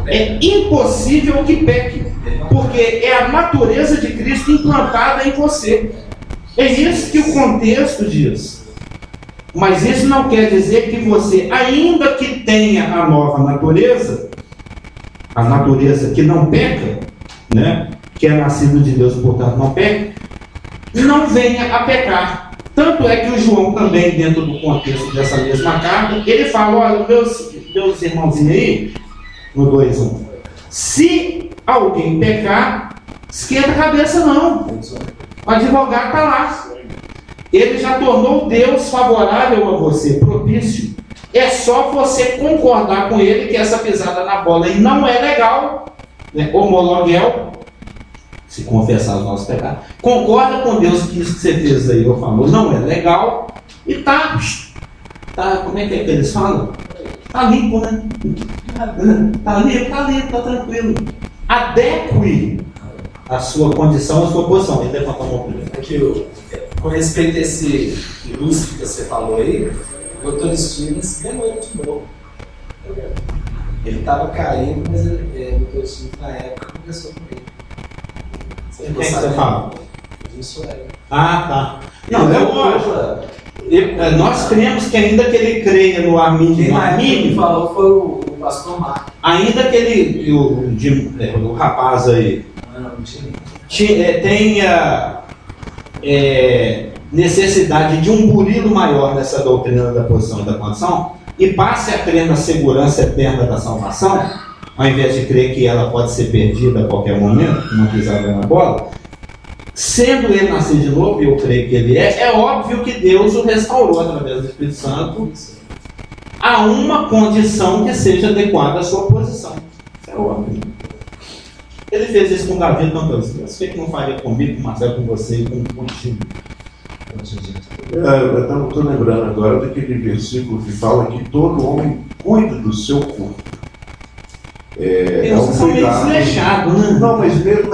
é impossível que peque, porque é a natureza de Cristo implantada em você. É isso que o contexto diz. Mas isso não quer dizer que você, ainda que tenha a nova natureza, a natureza que não peca, né, que é nascido de Deus, portanto não peca, não venha a pecar. Tanto é que o João também, dentro do contexto dessa mesma carta, ele fala, olha, meus irmãozinhos aí, no 2:1, se alguém pecar, esquenta a cabeça não. O advogado está lá. Ele já tornou Deus favorável a você, propício. É só você concordar com ele que essa pisada na bola aí não é legal, né? Homologuel, se confessar os nossos pecados. Concorda com Deus que isso que você fez aí, eu falo, não é legal. E tá, como é que eles falam? Tá limpo, né? Tá limpo, tá tranquilo. Adeque a sua condição, a sua posição. Ele levantou a mão primeiro. Aqui, com respeito a esse ilustre que você falou aí, o Dr. Stevens ganhou ele de novo. Ele estava caído, mas o Dr. Stevens na época conversou com ele. Quem é que você fala? Isso é. Ah, tá. Não, é lógico. Nós cremos que ainda que ele creia no Armínio, Quem falou foi o pastor Marco. ainda que ele, o rapaz aí, tenha necessidade de um burilo maior nessa doutrina da posição e da condição, e passe a crer na segurança eterna da salvação, ao invés de crer que ela pode ser perdida a qualquer momento, uma pisada na bola, sendo ele nascido de novo, e eu creio que ele é óbvio que Deus o restaurou através do Espírito Santo a uma condição que seja adequada à sua posição. Isso é óbvio. Ele fez isso com Davi tantas vezes. Por que não faria comigo, com Marcelo, com você e contigo? Eu estou lembrando agora daquele versículo que fala que todo homem cuida do seu corpo. Eles são meio deslechados, né? Não, mas mesmo,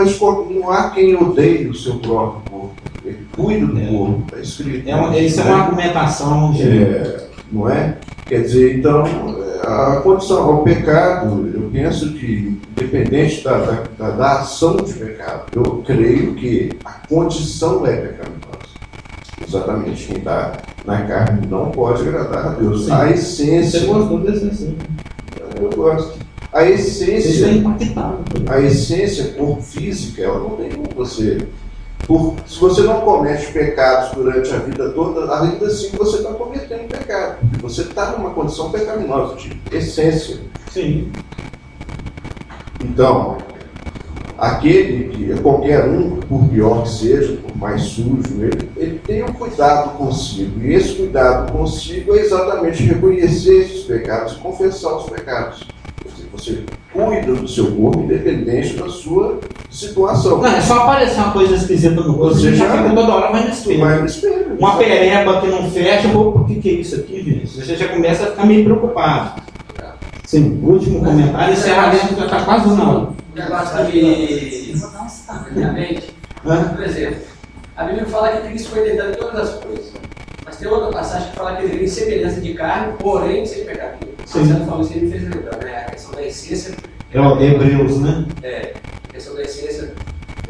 não há quem odeie o seu próprio corpo. Ele cuida do corpo, está escrito. Isso é uma argumentação não é? Quer dizer, então, a condição ao pecado, eu penso que, independente da ação de pecado, eu creio que a condição é pecaminosa. Exatamente, quem está na carne não pode agradar a Deus. Sim. A essência. Você gostou desse assim? Eu gosto. A essência. É impactado. A essência, corpo física, ela não tem como você. Se você não comete pecados durante a vida toda, ainda assim você está cometendo pecado. Você está numa condição pecaminosa, de essência. Sim. Então, qualquer um, por pior que seja, por mais sujo, ele tem um cuidado consigo. E esse cuidado consigo é exatamente reconhecer esses pecados e confessar os pecados. Você cuida do seu corpo independente da sua situação. Não, é só aparecer uma coisa esquisita no corpo, você já fica toda hora vai no espelho. Uma pereba que não fecha, por que é isso aqui, gente? Você já começa a ficar meio preocupado. Sim, último comentário, encerramento já está quase na hora. O negócio que minha mente, por exemplo, a Bíblia fala que Cristo foi tentado em todas as coisas. Mas tem outra passagem que fala que ele veio em semelhança de carne, porém sem pecado. Você não falou isso, ele me fez lembrar, né? A questão da essência. É o Hebreus, né? A questão da essência.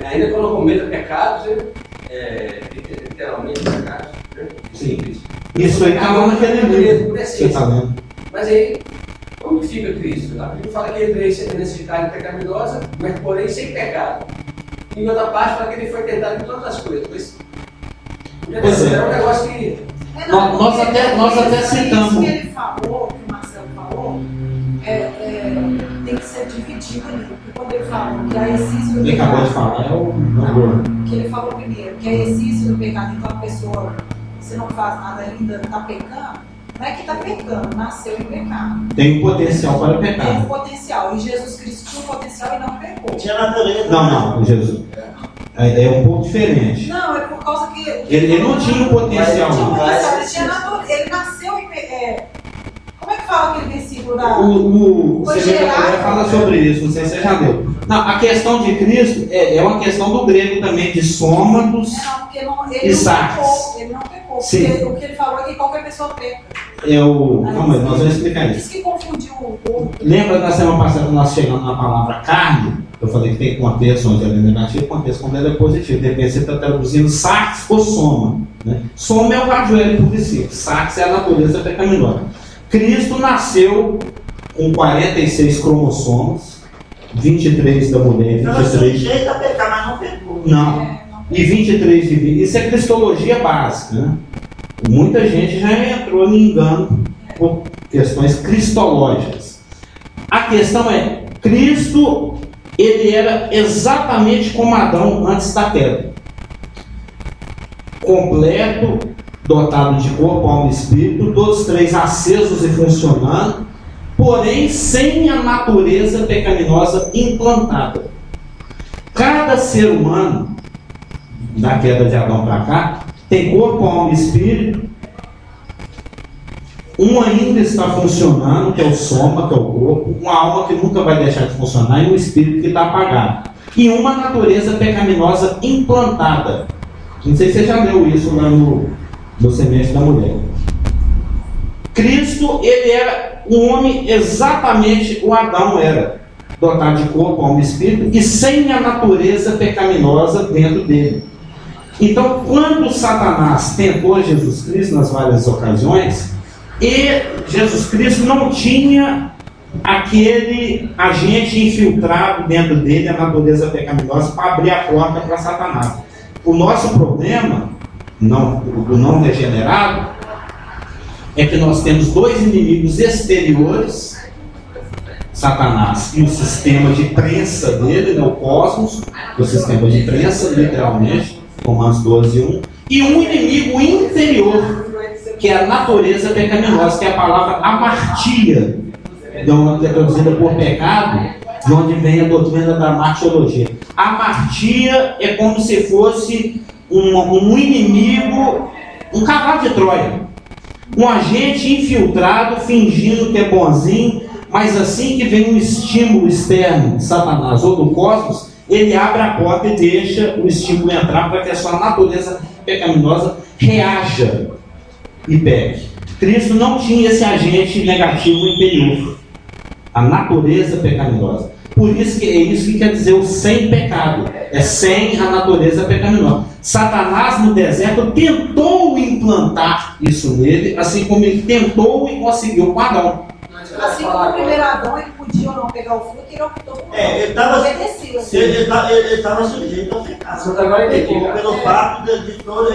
Ainda quando cometa pecados, literalmente pecados. Né? Sim. Isso aí está lá naquele livro que você está lendo. Mas aí, como fica Cristo? A Bíblia fala que ele veio em semelhança de carne pecaminosa, mas porém sem pecado. Em outra parte, fala que ele foi tentado em todas as coisas. É um negócio que. Nós até citamos. Isso que ele falou, que o Marcelo falou, tem que ser dividido ali. Porque quando ele fala que a essência do Ele pecado. acabou de falar, Que ele falou primeiro, que a essência do pecado, então a pessoa, se não faz nada ainda, está pecando, não é que está pecando, nasceu em pecado. tem um potencial para pecar. Tem um potencial. E Jesus Cristo tinha um potencial e não pecou. Tinha natureza. Não, Jesus. É um pouco diferente. Não, é por causa que. Ele não tinha um potencial. Ele tinha um Não. potencial, ele tinha natureza. Ele nasceu em pecado. Como é que fala aquele versículo da. Você vê que a mulher fala sobre isso, não sei se você já deu. Não, a questão de Cristo é uma questão do grego também, de sômatos e saques. Ele não pecou. Sim. Porque o que ele falou é que qualquer pessoa peca. Calma aí, nós vamos explicar Diz isso. que confundiu o corpo. Lembra na semana passada que nós chegamos na palavra carne? Eu falei que tem contexto onde ela é negativo, contexto onde ela é positivo. Depende se você está traduzindo saques ou soma. Né? Soma é o radioel por si, saques é a natureza pecaminosa. Cristo nasceu com 46 cromossomos, 23 da mulher e 23... sujeito a pecar, mas não pecou. Não. E 23 de vida. Isso é cristologia básica, né? Muita gente já entrou em engano por questões cristológicas. A questão é, Cristo, ele era exatamente como Adão antes da queda. Completo, dotado de corpo, alma e espírito, todos três acesos e funcionando, porém sem a natureza pecaminosa implantada. Cada ser humano, da queda de Adão para cá, tem corpo, alma e espírito. Um ainda está funcionando, que é o soma, que é o corpo, uma alma que nunca vai deixar de funcionar e um espírito que está apagado. E uma natureza pecaminosa implantada. Não sei se você já leu isso lá no Semente da Mulher. Cristo, ele era um homem exatamente o Adão era, dotado de corpo, alma e espírito, e sem a natureza pecaminosa dentro dele. Então, quando Satanás tentou Jesus Cristo nas várias ocasiões, e Jesus Cristo não tinha aquele agente infiltrado dentro dele, a natureza pecaminosa, para abrir a porta para Satanás. O nosso problema, o não regenerado, é que nós temos dois inimigos exteriores, Satanás e o sistema de prensa dele, né, o cosmos, o sistema de prensa, literalmente, Romanos 12:1, e um inimigo interior, que é a natureza pecaminosa, que é a palavra amartia, que é traduzida por pecado, de onde vem a doutrina da martiologia. Amartia é como se fosse um inimigo, um cavalo de Troia, um agente infiltrado, fingindo que é bonzinho, Mas assim que vem um estímulo externo de Satanás ou do cosmos, ele abre a porta e deixa o estímulo entrar para que a sua natureza pecaminosa reaja e peque. Cristo não tinha esse agente negativo interior, a natureza pecaminosa. Por isso que é isso que quer dizer o sem pecado, é sem a natureza pecaminosa. Satanás no deserto tentou implantar isso nele, assim como ele tentou e conseguiu com Adão. Assim como o primeiro Adão, ele podia ou não pegar o fruto, ele optou por Ele estava obedecido. ele estava sujeito ao pecado. Pelo fato de todo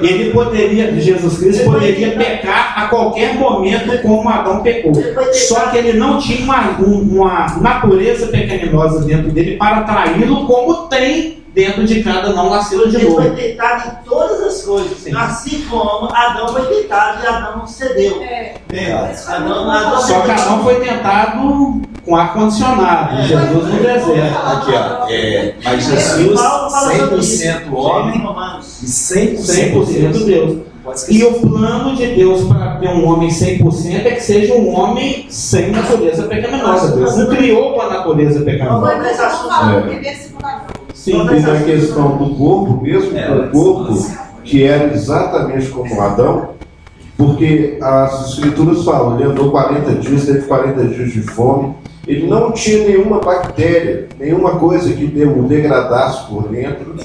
Ele poderia, Jesus Cristo poderia pecar a qualquer momento como Adão pecou. Só que ele não tinha uma natureza pecaminosa dentro dele para atraí-lo como tem dentro de cada não nascido de Ele novo. foi tentado em todas as coisas. Sim. Assim como Adão foi tentado e Adão cedeu. Só que Adão foi tentado com ar-condicionado, Jesus no deserto. Aqui, ó. Mas Jesus, 100% homem e 100% Deus. E o plano de Deus para ter um homem 100% é que seja um homem sem natureza pecaminosa. Deus não criou com a natureza pecaminosa. Sim, e na questão do corpo mesmo, o corpo que era exatamente como Adão, porque as escrituras falam, ele andou 40 dias, teve 40 dias de fome, ele não tinha nenhuma bactéria, nenhuma coisa que o degradasse por dentro.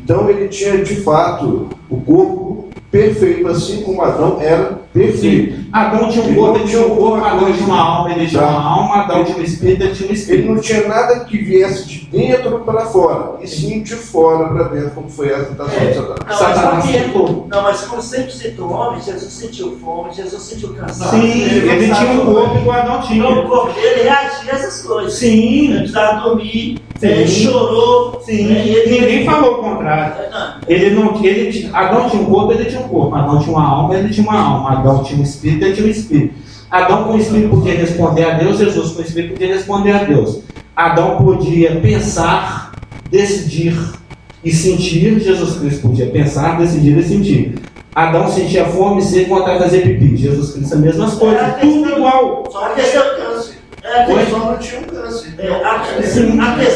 Então ele tinha de fato o corpo perfeito, assim como Adão era perfeito. Sim. Adão tinha um corpo, ele tinha um corpo, Adão tinha uma alma, ele tinha uma alma, Adão tinha um espírito, ele tinha um espírito. Ele não tinha nada que viesse de dentro para fora, e sim de fora para dentro, como foi a tentação de Satanás. Satanás tentou. Não, mas como sempre citou homem, Jesus sentiu fome, Jesus sentiu cansaço. Sim, ele tinha um corpo que o Adão tinha. O corpo dele reagia a essas coisas. Sim. Ele precisava dormir, ele chorou. Sim, ninguém falou o contrário. Adão tinha um corpo, ele tinha um corpo. Adão tinha uma alma, ele tinha uma alma. Adão tinha um espírito, ele tinha um espírito. Adão com o espírito podia responder a Deus, Jesus com o espírito podia responder a Deus. Adão podia pensar, decidir e sentir. Jesus Cristo podia pensar, decidir e sentir. Adão sentia fome, sede, vontade de fazer pipi. Jesus Cristo, as mesmas coisas, tudo igual. Só a questão do câncer. Só não tinha um câncer.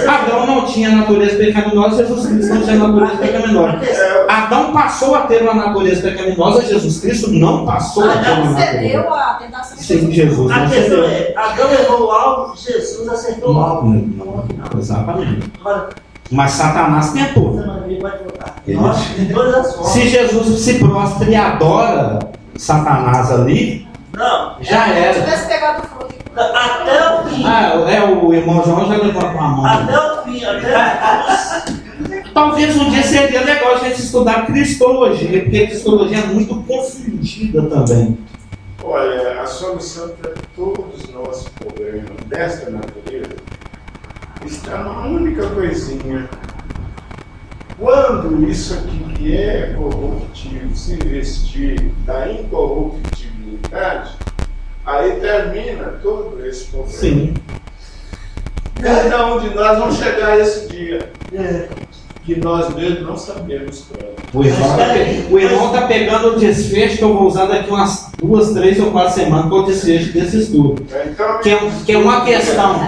Adão não tinha natureza pecaminosa, Jesus Cristo não tinha natureza pecaminosa. Adão passou a ter uma natureza pecaminosa, Jesus Cristo não passou a ter uma natureza. Cedeu a tentação de Sim, Jesus A não questão cedeu. é, Adão errou o alvo, Jesus acertou o alvo. Não, exatamente. Agora, Mas Satanás tentou. ele vai voltar. Nós, de todas as formas. Se Jesus se prostra e adora Satanás ali, Não, já Se era. tivesse pegado o fruto. até o fim. O irmão João já levantou a mão. Até o fim, Talvez um dia seria legal a gente estudar cristologia, porque a cristologia é muito confundida também. Olha, a solução para todos os nossos problemas desta natureza está numa única coisinha. Quando isso aqui que é corruptível se investir da incorruptibilidade, aí termina todo esse problema. Sim. Cada um de nós vamos chegar a esse dia. Que nós mesmos não sabemos quando. O irmão está pegando o desfecho que eu vou usar daqui umas 2, 3 ou 4 semanas, que é o desfecho desse estudo. Então, Que é uma questão.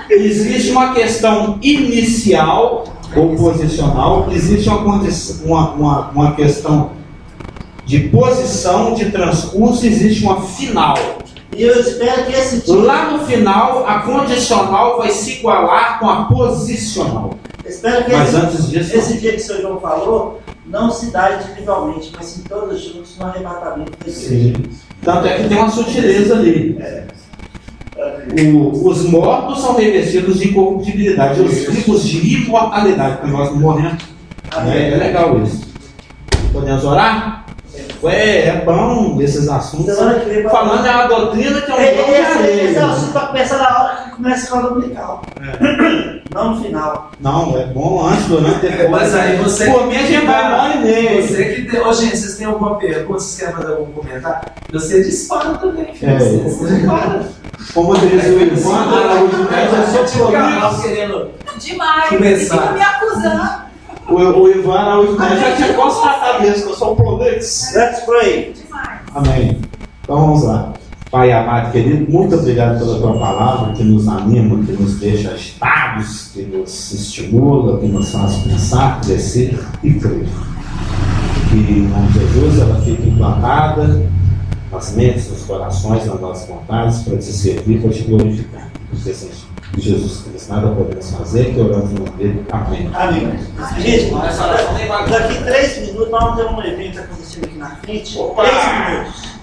Existe uma questão inicial ou posicional, existe uma questão de posição, de transcurso, existe uma final. E eu espero que esse dia. Lá no final, a condicional vai se igualar com a posicional. Espero que Mas antes disso, esse dia que o Sr. João falou, não se dá individualmente, mas sim todos juntos no arrebatamento da igreja. sim. Tanto é que tem uma sutileza ali. Os mortos são revestidos de incorruptibilidade, os vivos de imortalidade, porque nós não morremos. É legal isso. Podemos orar? É bom esses assuntos. Falando é uma doutrina que é um Esse é o assunto para começar na hora que começa a escola dominical. Não no final. Não, é bom antes, durante, depois. Mas aí você. Por mim, a gente vai uma hora e meia. Você que tem. Ô, gente, vocês têm alguma pergunta? Vocês querem fazer algum comentário? Você dispara também, filho. Você dispara. Como diz o Ivan, eu sou prolixo. querendo. Demais. Começar. Fica me acusando. O Ivan Araújo já tinha constatado isso, que eu sou prolixo. Let's pray. Demais. Amém. Então vamos lá. Pai amado, querido, muito obrigado pela tua palavra, que nos anima, que nos deixa agitados, que nos estimula, que nos faz pensar, crescer e crer. Que, em nome de Jesus, ela fique implantada nas mentes, nos corações, nas nossas vontades, para te servir, para te glorificar. De Jesus Cristo, nada podemos fazer, que oramos no nome dele. Amém. Amém. Gente, daqui 3 minutos nós vamos ter um evento acontecendo aqui na frente. 3 minutos.